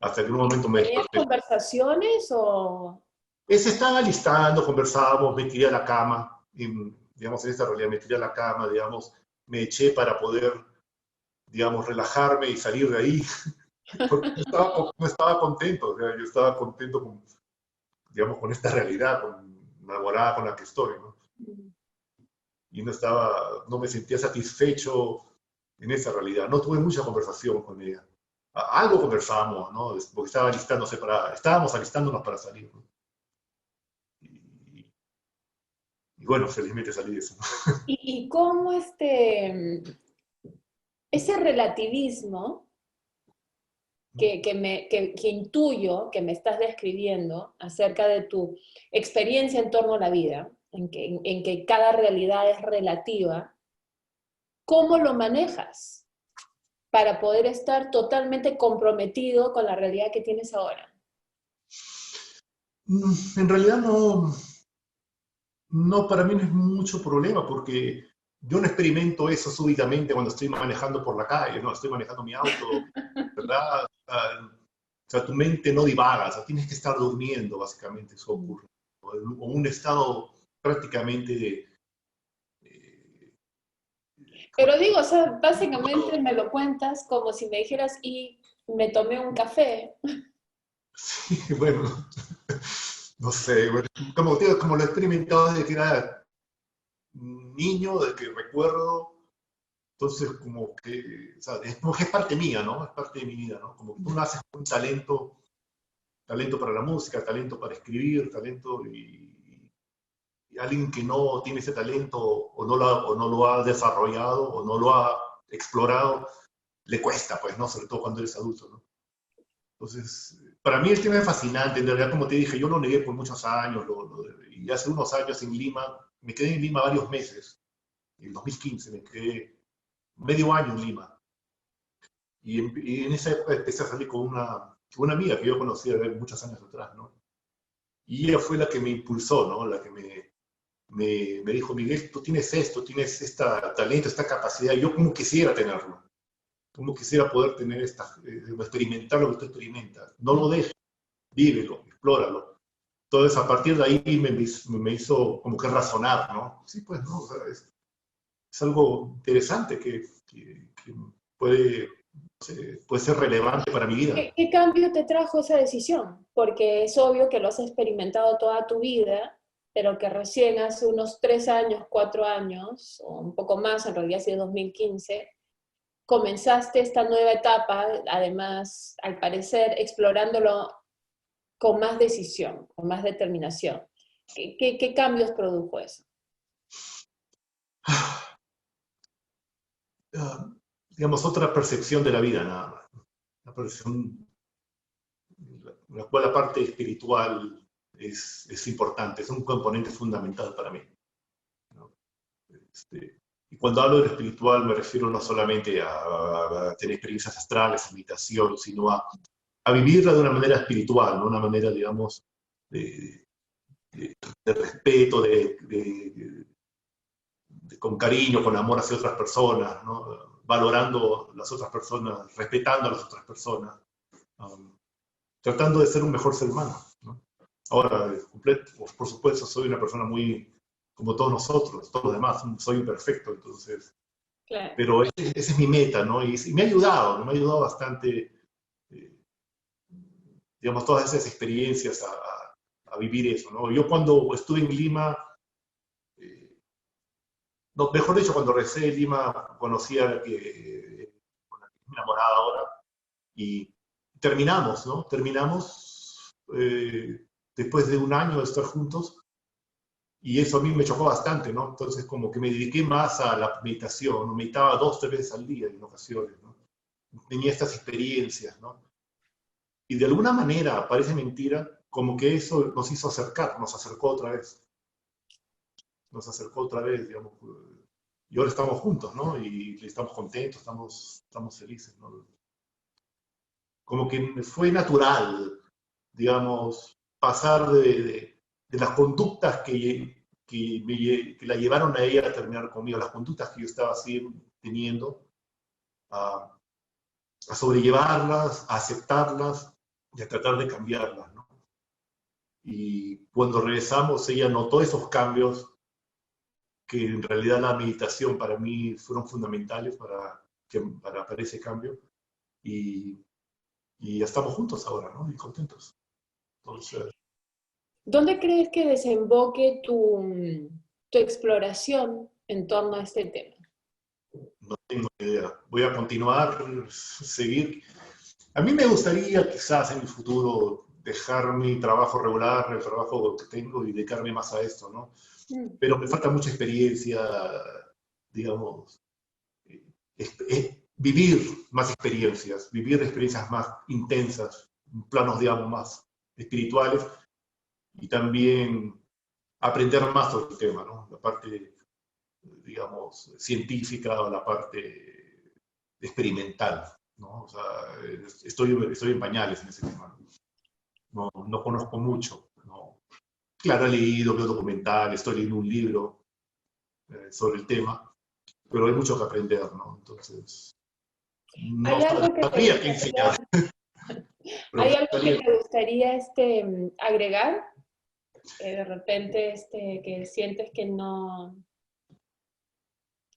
Hasta que en un momento me ¿Tenías desperté. conversaciones o...? Él se estaba alistando, conversábamos, me tiré a la cama, y, digamos, en esta realidad me tiré a la cama, digamos, me eché para poder, digamos, relajarme y salir de ahí, porque no estaba contento, o sea, yo estaba contento con, digamos, con esta realidad, con la enamorada con la que estoy, ¿no? Y no me sentía satisfecho en esa realidad. No tuve mucha conversación con ella. Algo conversábamos, ¿no? Porque estábamos alistándonos para salir, ¿no? Y, y bueno, felizmente salí de eso, ¿no? Y cómo ese relativismo que intuyo que me estás describiendo acerca de tu experiencia en torno a la vida, en que cada realidad es relativa, ¿cómo lo manejas para poder estar totalmente comprometido con la realidad que tienes ahora? En realidad no, para mí no es mucho problema porque yo no experimento eso súbitamente cuando estoy manejando por la calle, no, estoy manejando mi auto, ¿verdad? O sea, tu mente no divaga, o sea, tienes que estar durmiendo, básicamente, eso ocurre. O un estado prácticamente Pero digo, o sea, básicamente me lo cuentas como si me dijeras, y me tomé un café. sí, bueno, no sé, bueno, como lo he experimentado desde que era niño, desde que recuerdo. Entonces, como que, o sea, como que es parte mía, ¿no? Es parte de mi vida, ¿no? Como que tú naces con un talento para la música, talento para escribir, talento y alguien que no tiene ese talento o no lo ha desarrollado o no lo ha explorado, le cuesta, pues, ¿no? Sobre todo cuando eres adulto, ¿no? Entonces, para mí el tema es fascinante. En realidad, como te dije, yo lo negué por muchos años. Y hace unos años en Lima, me quedé en Lima varios meses. En el 2015 me quedé medio año en Lima. Y en esa época empecé a salir con una amiga que yo conocía de muchos años atrás, ¿no? Y ella fue la que me impulsó, ¿no? La que me dijo, Miguel, tú tienes esto, tienes este talento, esta capacidad. Yo como quisiera tenerlo. Como quisiera poder tener experimentar lo que tú experimentas. No lo dejes, vívelo, explóralo. Entonces, a partir de ahí me hizo como que razonar, ¿no? Sí, pues, ¿no? O sea, es algo interesante que puede, puede ser relevante para mi vida. ¿Qué cambio te trajo esa decisión? Porque es obvio que lo has experimentado toda tu vida, pero que recién hace unos 3 años, 4 años, o un poco más, en realidad hace 2015, comenzaste esta nueva etapa, además, al parecer, explorándolo con más decisión, con más determinación. ¿Qué cambios produjo eso? Digamos, otra percepción de la vida, nada más. Una percepción en la cual la parte espiritual es importante, es un componente fundamental para mí, ¿no? Y cuando hablo de lo espiritual me refiero no solamente a tener experiencias astrales, meditación, sino a vivirla de una manera espiritual, ¿no? Una manera, digamos, de, de respeto, con cariño, con amor hacia otras personas, ¿no? Valorando las otras personas, respetando a las otras personas, um, tratando de ser un mejor ser humano, ¿no? Ahora, por supuesto, soy una persona muy, como todos nosotros, todos los demás, soy imperfecto, entonces, Claro. pero esa es mi meta, ¿no? Y me ha ayudado, ¿no? Me ha ayudado bastante, digamos, todas esas experiencias a vivir eso, ¿no? Yo cuando estuve en Lima, no, mejor dicho, cuando regresé de Lima, conocí a con la que estoy enamorada ahora, y terminamos, ¿no? Terminamos después de un año de estar juntos, y eso a mí me chocó bastante, ¿no? Entonces, como que me dediqué más a la meditación, ¿no? Meditaba 2, 3 veces al día en ocasiones, ¿no? Tenía estas experiencias, ¿no? Y de alguna manera, parece mentira, como que eso nos hizo acercar, nos acercó otra vez. Nos acercó otra vez, digamos. Y ahora estamos juntos, ¿no? Y estamos contentos, estamos felices, ¿no? Como que fue natural, digamos, pasar de las conductas que la llevaron a ella a terminar conmigo, las conductas que yo estaba así teniendo, a sobrellevarlas, a aceptarlas y a tratar de cambiarlas, ¿no? Y cuando regresamos, ella notó esos cambios que en realidad la meditación para mí fueron fundamentales para ese cambio. Y, y ya estamos juntos ahora, ¿no? Y contentos. Entonces, ¿Dónde crees que desemboque tu exploración en torno a este tema? no tengo idea. Voy a continuar, seguir. A mí me gustaría quizás en el futuro dejar mi trabajo regular, el trabajo que tengo y dedicarme más a esto, ¿no? Pero me falta mucha experiencia, digamos, vivir más experiencias, vivir experiencias más intensas, planos, digamos, más espirituales y también aprender más sobre el tema, ¿no? La parte, digamos, científica o la parte experimental, ¿no? O sea, estoy en pañales en ese tema. No conozco mucho, ¿no? Claro, he leído, veo documentales, estoy leyendo un libro sobre el tema, pero hay mucho que aprender, ¿no? Entonces, no ¿Hay algo que te sabría qué enseñar. gustaría, ¿hay algo que te gustaría agregar? De repente que sientes que no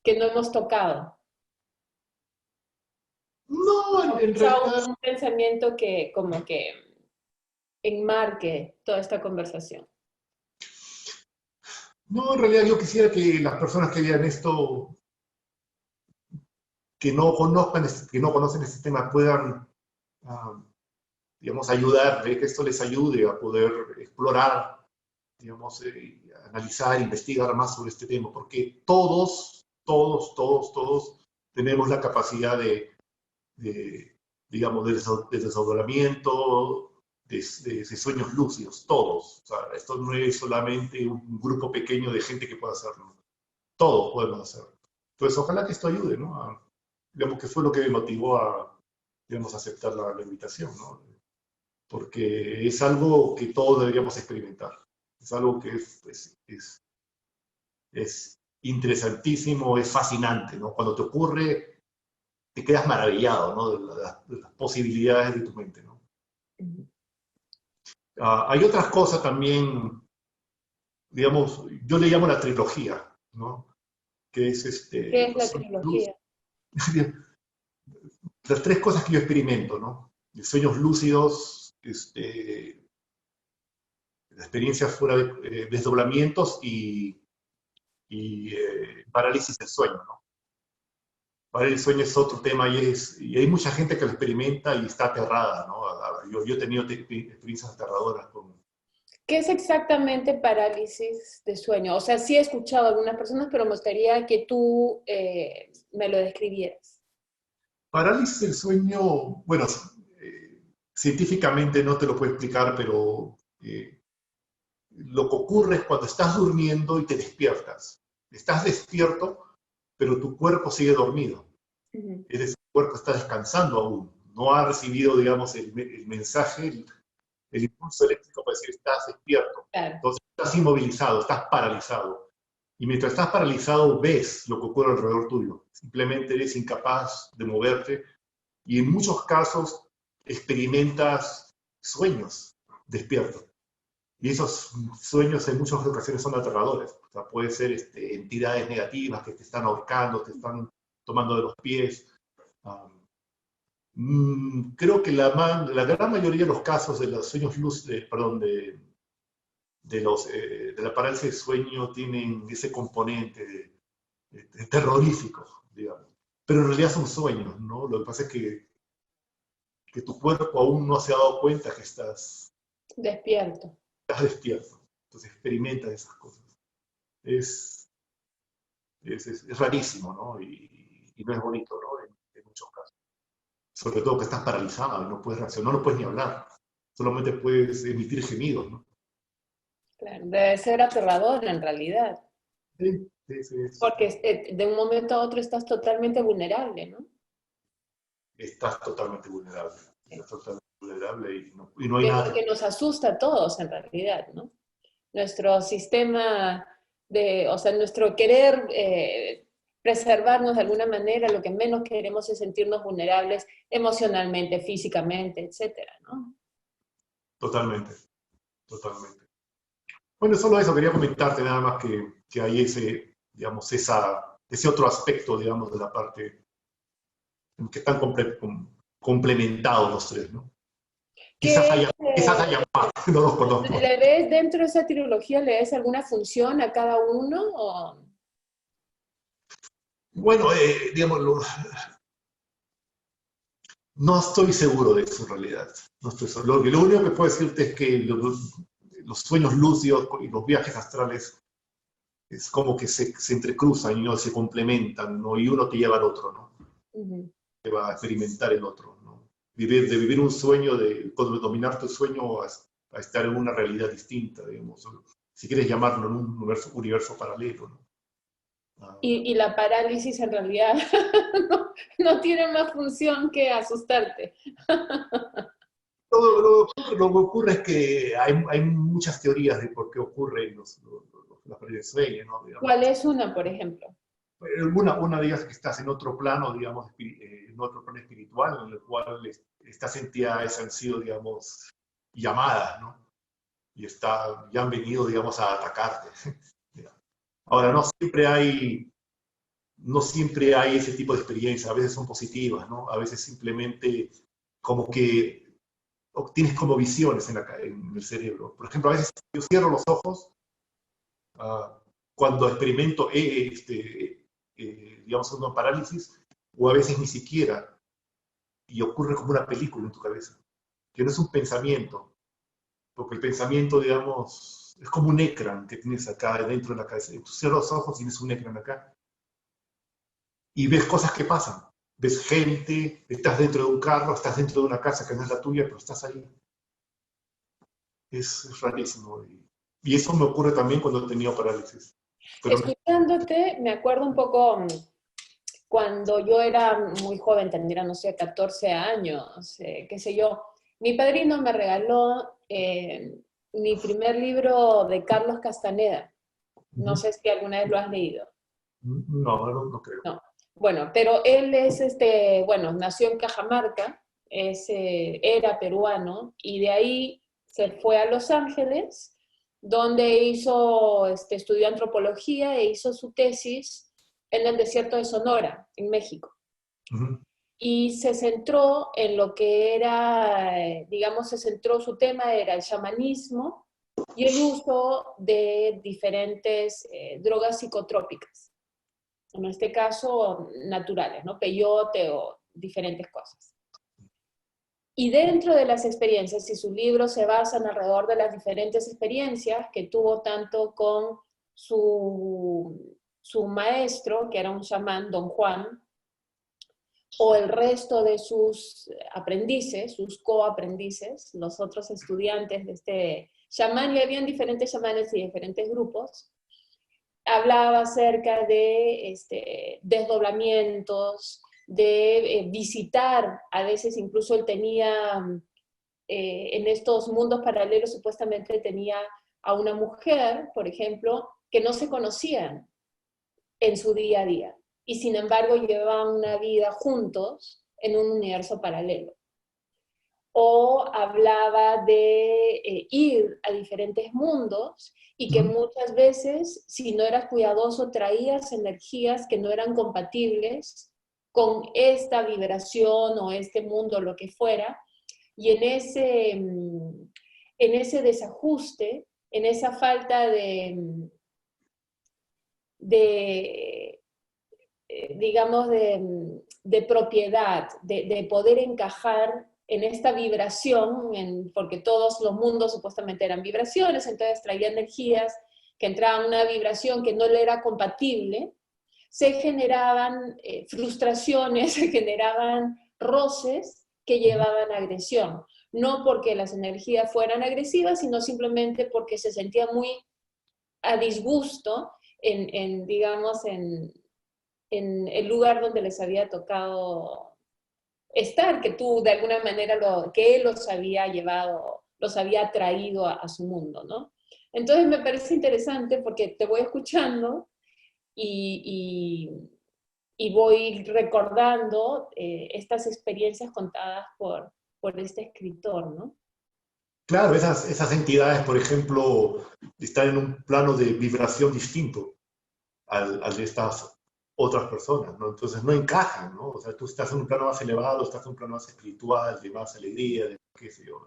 hemos tocado. No, O en quizá realidad, un pensamiento que como que enmarque toda esta conversación. no, en realidad yo quisiera que las personas que vean esto, que no conocen este tema, puedan, uh, digamos, ayudar, que esto les ayude a poder explorar, digamos, analizar, investigar más sobre este tema, porque todos tenemos la capacidad de digamos, de desdoblamiento, de sueños lúcidos, todos. O sea, esto no es solamente un grupo pequeño de gente que pueda hacerlo. Todos podemos hacerlo. Entonces, ojalá que esto ayude, ¿no? Digamos que fue lo que me motivó a, digamos, aceptar la invitación, ¿no? Porque es algo que todos deberíamos experimentar. Es algo que es interesantísimo, es fascinante, ¿no? Cuando te ocurre, te quedas maravillado, ¿no? De las posibilidades de tu mente, ¿no? Hay otras cosas también, digamos, yo le llamo la trilogía, ¿no? Que es ¿Qué es la trilogía? las tres cosas que yo experimento, ¿no? Sueños lúcidos, experiencias fuera de desdoblamientos y parálisis del sueño, ¿no? Parálisis del sueño es otro tema y hay mucha gente que lo experimenta y está aterrada, ¿no? Yo he tenido experiencias aterradoras con... ¿Qué es exactamente parálisis de sueño? O sea, sí he escuchado a algunas personas, pero me gustaría que tú me lo describieras. Parálisis del sueño, bueno, científicamente no te lo puedo explicar, pero lo que ocurre es cuando estás durmiendo y te despiertas. Estás despierto, pero tu cuerpo sigue dormido. Es decir, tu cuerpo está descansando aún. No ha recibido, digamos, el mensaje, el impulso eléctrico para decir estás despierto. Claro. Entonces estás inmovilizado, estás paralizado. Y mientras estás paralizado ves lo que ocurre alrededor tuyo. Simplemente eres incapaz de moverte y en muchos casos experimentas sueños despiertos. Y esos sueños en muchas ocasiones son aterradores. O sea, pueden ser entidades negativas que te están ahorcando, te están tomando de los pies. Creo que la gran mayoría de los casos de los sueños perdón, de la parálisis de sueño tienen ese componente terrorífico, digamos. Pero en realidad son sueños, ¿no? Lo que pasa es que tu cuerpo aún no se ha dado cuenta que estás despierto. Estás despierto. Entonces experimentas esas cosas. Es rarísimo, ¿no? Y no es bonito, ¿no? En muchos casos. Sobre todo que estás paralizado y no puedes reaccionar, no puedes ni hablar. Solamente puedes emitir gemidos, ¿no? Claro, debe ser aterrador en realidad. Sí, sí, sí. Porque de un momento a otro estás totalmente vulnerable, ¿no? Estás totalmente vulnerable. Estás totalmente vulnerable y no hay Que es nada lo que nos asusta a todos en realidad, ¿no? Nuestro sistema o sea, nuestro querer preservarnos de alguna manera, lo que menos queremos es sentirnos vulnerables emocionalmente, físicamente, etcétera, ¿no? Totalmente, totalmente. Bueno, solo eso, quería comentarte nada más que hay digamos, ese otro aspecto, digamos, de la parte que están complementados los tres, ¿no? Quizás ¿Qué, haya más, no los conozco. ¿Le ves dentro de esa trilogía, le ves alguna función a cada uno? O... Bueno, digamos, no estoy seguro de eso en realidad. No estoy seguro. Lo único que puedo decirte es que los sueños lúcidos y los viajes astrales es como que se entrecruzan y no se complementan, ¿no? Y uno te lleva al otro, ¿no? Te va a experimentar el otro, ¿no? De vivir un sueño, de dominar tu sueño a estar en una realidad distinta, digamos. Si quieres llamarlo en un universo paralelo, ¿no? Y la parálisis en realidad no tiene más función que asustarte. Lo que ocurre es que hay muchas teorías de por qué ocurren las pérdidas de sueño, ¿no? Digamos, ¿Cuál es una, por ejemplo? una digas que estás en otro plano, digamos, en otro plano espiritual, en el cual estas entidades han sido, digamos, llamadas, ¿no? Y han venido, digamos, a atacarte. Ahora, no siempre hay ese tipo de experiencias, a veces son positivas, ¿no? A veces simplemente como que tienes como visiones en el cerebro. Por ejemplo, a veces yo cierro los ojos cuando experimento, digamos, una parálisis, o a veces ni siquiera, y ocurre como una película en tu cabeza, que no es un pensamiento, porque el pensamiento, digamos, es como un ecran que tienes acá dentro de la cabeza. Tú cierras los ojos y tienes un ecran acá, y ves cosas que pasan. Ves gente, estás dentro de un carro, estás dentro de una casa que no es la tuya, pero estás ahí. es rarísimo. Y eso me ocurre también cuando he tenido parálisis. Pero Escuchándote, me acuerdo un poco cuando yo era muy joven, tendría, no sé, 14 años, qué sé yo. Mi padrino me regaló mi primer libro de Carlos Castaneda. No ujú. sé si alguna vez lo has leído. No, no, no creo. No. Bueno, pero él es, bueno, nació en Cajamarca, era peruano, y de ahí se fue a Los Ángeles, donde estudió antropología e hizo su tesis en el desierto de Sonora, en México. Ujú, Y se centró en lo que era, digamos, su tema era el chamanismo y el uso de diferentes drogas psicotrópicas, en este caso naturales, ¿no? Peyote o diferentes cosas. Y dentro de las experiencias, y sus libros se basan alrededor de las diferentes experiencias que tuvo tanto con su maestro, que era un chamán, Don Juan, o el resto de sus aprendices, sus coaprendices, los otros estudiantes de este chamán, y habían diferentes chamanes y diferentes grupos, hablaba acerca de desdoblamientos, de visitar, a veces incluso él tenía, en estos mundos paralelos supuestamente tenía a una mujer, por ejemplo, que no se conocían en su día a día, y sin embargo llevaban una vida juntos en un universo paralelo. O hablaba de ir a diferentes mundos y que ujú. muchas veces, si no eras cuidadoso, traías energías que no eran compatibles con esta vibración o este mundo, lo que fuera, y en ese desajuste, en esa falta de digamos, de propiedad, de poder encajar en esta vibración, porque todos los mundos supuestamente eran vibraciones, entonces traía energías que entraban en una vibración que no le era compatible, se generaban frustraciones, se generaban roces que llevaban a agresión. No porque las energías fueran agresivas, sino simplemente porque se sentía muy a disgusto digamos, en el lugar donde les había tocado estar, que tú de alguna manera, que él los había llevado, los había traído a su mundo, ¿no? Entonces me parece interesante porque te voy escuchando y, y voy recordando estas experiencias contadas por este escritor, ¿no? Claro, esas entidades, por ejemplo, están en un plano de vibración distinto al de estas otras personas, ¿no? Entonces no encajan, ¿no? O sea, tú estás en un plano más elevado, estás en un plano más espiritual, de más alegría, de qué sé yo,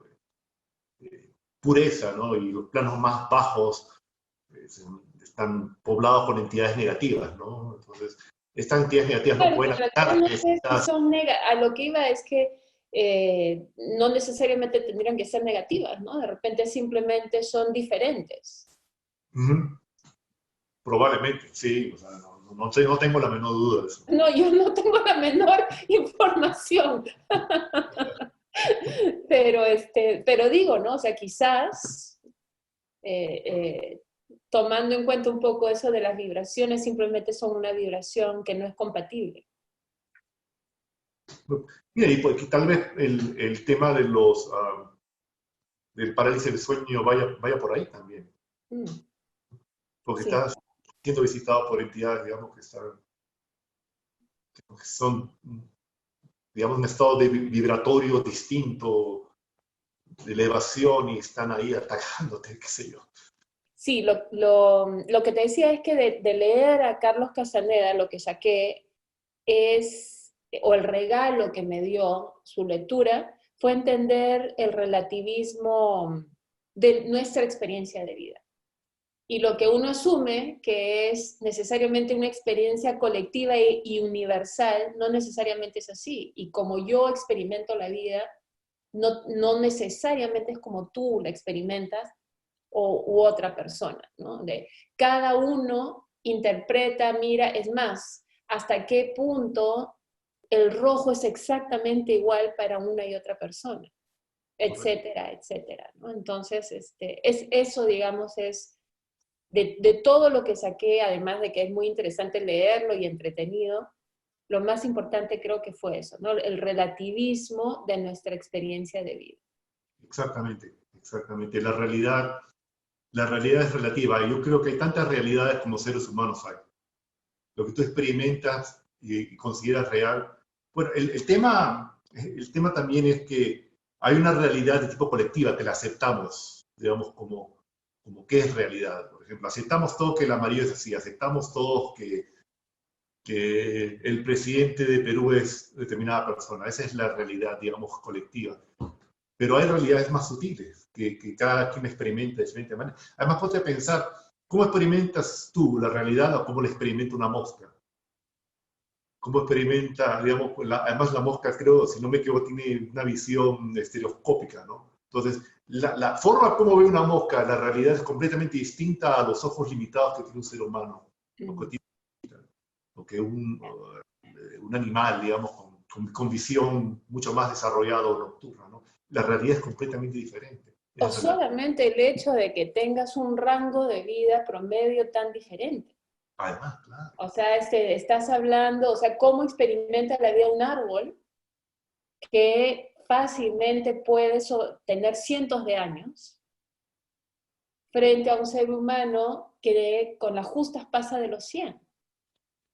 pureza, ¿no? Y los planos más bajos están poblados con entidades negativas, ¿no? Entonces, estas entidades negativas no Claro, pueden pero yo afectar no a sé si estas. son a lo que iba es que no necesariamente tendrían que ser negativas, ¿no? De repente simplemente son diferentes. Ujú. Probablemente, sí, o sea, no sé, no tengo la menor duda de eso. No, yo no tengo la menor información, pero digo, ¿no? O sea, quizás eh, eh, tomando en cuenta un poco eso de las vibraciones, simplemente son una vibración que no es compatible. Mira, y pues, que tal vez el tema de del parálisis del sueño vaya por ahí también, Mm, porque sí. estás siendo visitado por entidades, digamos, que son, digamos, un estado de vibratorio distinto, de elevación, y están ahí atacándote, qué sé yo. Sí, lo que te decía es que de leer a Carlos Castaneda, lo que saqué es, o el regalo que me dio su lectura, fue entender el relativismo de nuestra experiencia de vida. Y lo que uno asume que es necesariamente una experiencia colectiva y universal, no necesariamente es así. Y como yo experimento la vida, no necesariamente es como tú la experimentas u otra persona, ¿no? Cada uno interpreta, mira, es más, hasta qué punto el rojo es exactamente igual para una y otra persona. correcto. etcétera, etcétera, ¿no? Entonces, es eso, digamos, es de todo lo que saqué, además de que es muy interesante leerlo y entretenido, lo más importante creo que fue eso, ¿no? El relativismo de nuestra experiencia de vida. Exactamente, exactamente. La realidad es relativa. Y yo creo que hay tantas realidades como seres humanos hay. Lo que tú experimentas y consideras real. Bueno, el tema también es que hay una realidad de tipo colectiva que la aceptamos, digamos, como que es realidad. Por ejemplo, aceptamos todo que el amarillo es así, aceptamos todos que el presidente de Perú es determinada persona. Esa es la realidad, digamos, colectiva. Pero hay realidades más sutiles que cada quien experimenta de diferente manera. Además, ponte a pensar, ¿cómo experimentas tú la realidad o cómo la experimenta una mosca? ¿Cómo experimenta, digamos, además la mosca, creo, si no me equivoco, tiene una visión estereoscópica, ¿no? Entonces, la forma como ve una mosca, la realidad es completamente distinta a los ojos limitados que tiene un ser humano, o que, o que un animal, digamos, con visión mucho más desarrollada o nocturna, ¿no? La realidad es completamente diferente. O Es relativo. solamente el hecho de que tengas un rango de vida promedio tan diferente. Además, claro. O sea, estás hablando, o sea, cómo experimenta la vida un árbol que fácilmente puede tener cientos de años frente a un ser humano que con las justas pasa de los 100,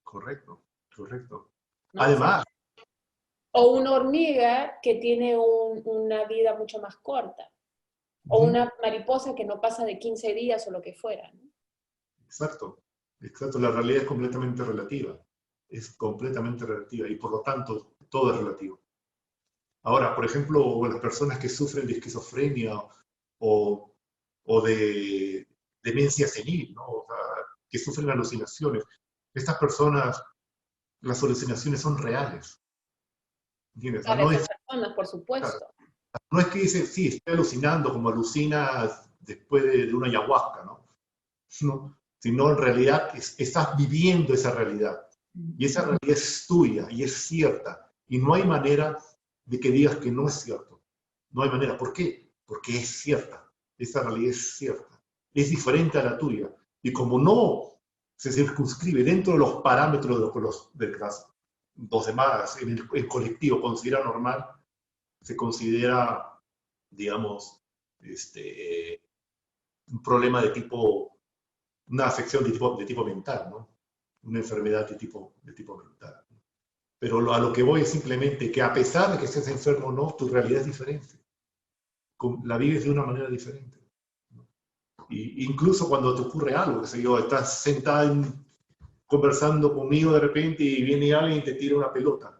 Correcto, correcto. ¿no? O sea, Además, o una hormiga que tiene una vida mucho más corta, o ujú, una mariposa que no pasa de 15 días o lo que fuera, ¿no? exacto, exacto, la realidad es completamente relativa. Es completamente relativa y por lo tanto todo es relativo. Ahora, por ejemplo, las personas que sufren de esquizofrenia o, o de demencia senil, ¿no? O sea, que sufren alucinaciones, estas personas, las alucinaciones son reales. ¿Entiendes? O sea, Para esas personas, por supuesto. no es que dicen, sí, estoy alucinando como alucinas después de una ayahuasca, ¿no? ¿No? Sino en realidad estás viviendo esa realidad. Y esa realidad es tuya y es cierta. Y no hay manera de que digas que no es cierto. No hay manera. ¿Por qué? Porque es cierta. Esa realidad es cierta. Es diferente a la tuya. Y como no se circunscribe dentro de los parámetros de los demás, en el colectivo considera normal, se considera, digamos, un problema una afección de tipo mental, ¿no? Una enfermedad de tipo mental. Pero a lo que voy es simplemente que a pesar de que estés enfermo o no, tu realidad es diferente. La vives de una manera diferente. ¿No? Y incluso cuando te ocurre algo, que sé yo, estás conversando conmigo de repente y viene alguien y te tira una pelota.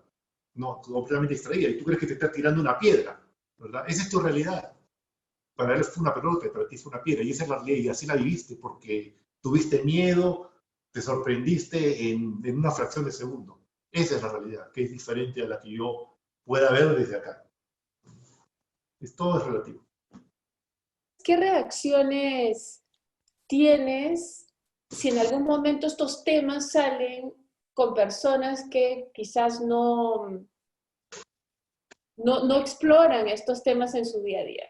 No, completamente distraída. Y tú crees que te está tirando una piedra, ¿verdad? Esa es tu realidad. Para él fue una pelota, para ti fue una piedra. Y esa es la realidad. Y así la viviste porque tuviste miedo, te sorprendiste en una fracción de segundo. Esa es la realidad, que es diferente a la que yo pueda ver desde acá. Todo es relativo. ¿Qué reacciones tienes si en algún momento estos temas salen con personas que quizás no exploran estos temas en su día a día?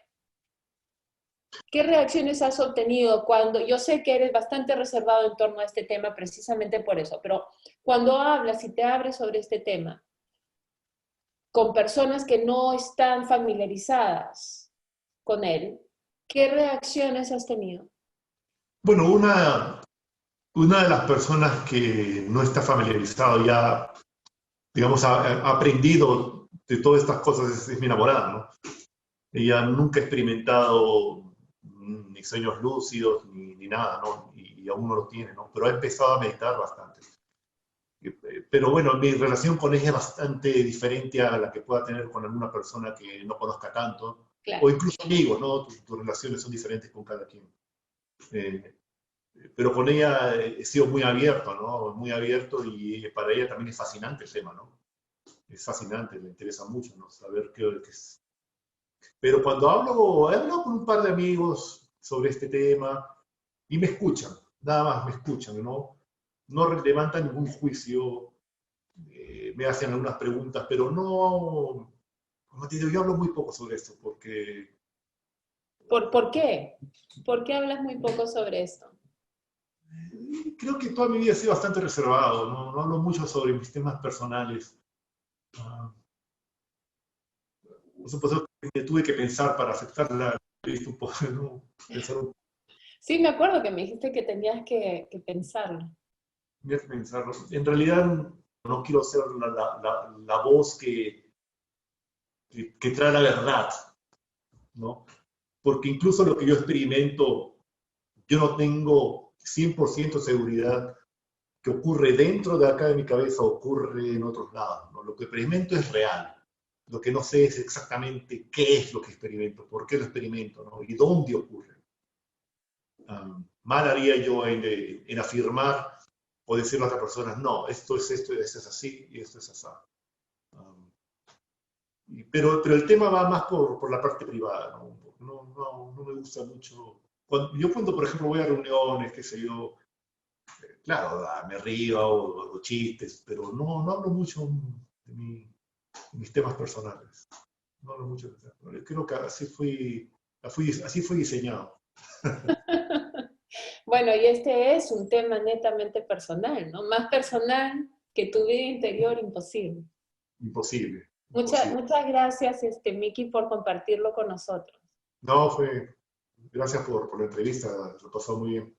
¿Qué reacciones has obtenido cuando, yo sé que eres bastante reservado en torno a este tema precisamente por eso, pero cuando hablas y te abres sobre este tema con personas que no están familiarizadas con él, ¿qué reacciones has tenido? Bueno, una de las personas que no está familiarizado ya, digamos, ha aprendido de todas estas cosas es mi enamorada, ¿no? Ella nunca ha experimentado ni sueños lúcidos ni nada, ¿no? Y aún no lo tiene, ¿no? Pero ha empezado a meditar bastante. Pero bueno, mi relación con ella es bastante diferente a la que pueda tener con alguna persona que no conozca tanto, o Claro. incluso amigos, ¿no? Tus relaciones son diferentes con cada quien. Eh, pero con ella he sido muy abierto, ¿no? Muy abierto y para ella también es fascinante el tema, ¿no? Es fascinante, le interesa mucho, ¿no? Saber qué es. Pero cuando he hablado con un par de amigos sobre este tema y me escuchan, nada más me escuchan, ¿no? No levantan ningún juicio, me hacen algunas preguntas, pero no, como te digo, yo hablo muy poco sobre esto porque ¿Por qué? ¿Por qué hablas muy poco sobre esto? creo que toda mi vida he sido bastante reservado, no, no hablo mucho sobre mis temas personales. Ah, por supuesto que tuve que pensar para aceptar la entrevista un poco, ¿no? Pensar un Sí, me acuerdo que me dijiste que tenías que pensarlo. pensarlo. En realidad no quiero ser la voz que trae la verdad, ¿no? Porque incluso lo que yo experimento, yo no tengo 100% seguridad que ocurre dentro de acá de mi cabeza ocurre en otros lados, ¿no? Lo que experimento es real. Lo que no sé es exactamente qué es lo que experimento, por qué lo experimento, ¿no? Y dónde ocurre. Mal haría yo en afirmar o decirle a otras personas, no, esto es así y esto es así. Um, pero el tema va más por la parte privada, ¿no? No me gusta mucho. Cuando, por ejemplo, voy a reuniones, qué sé yo, claro, me río, hago chistes, pero no hablo mucho de mis temas personales. No hablo mucho de mis temas personales. Creo que así fui diseñado. Bueno, y este es un tema netamente personal, ¿no? Más personal que tu vida interior, imposible. Imposible, Muchas, imposible. muchas gracias, Miki, por compartirlo con nosotros. No, gracias por la entrevista, lo pasó muy bien.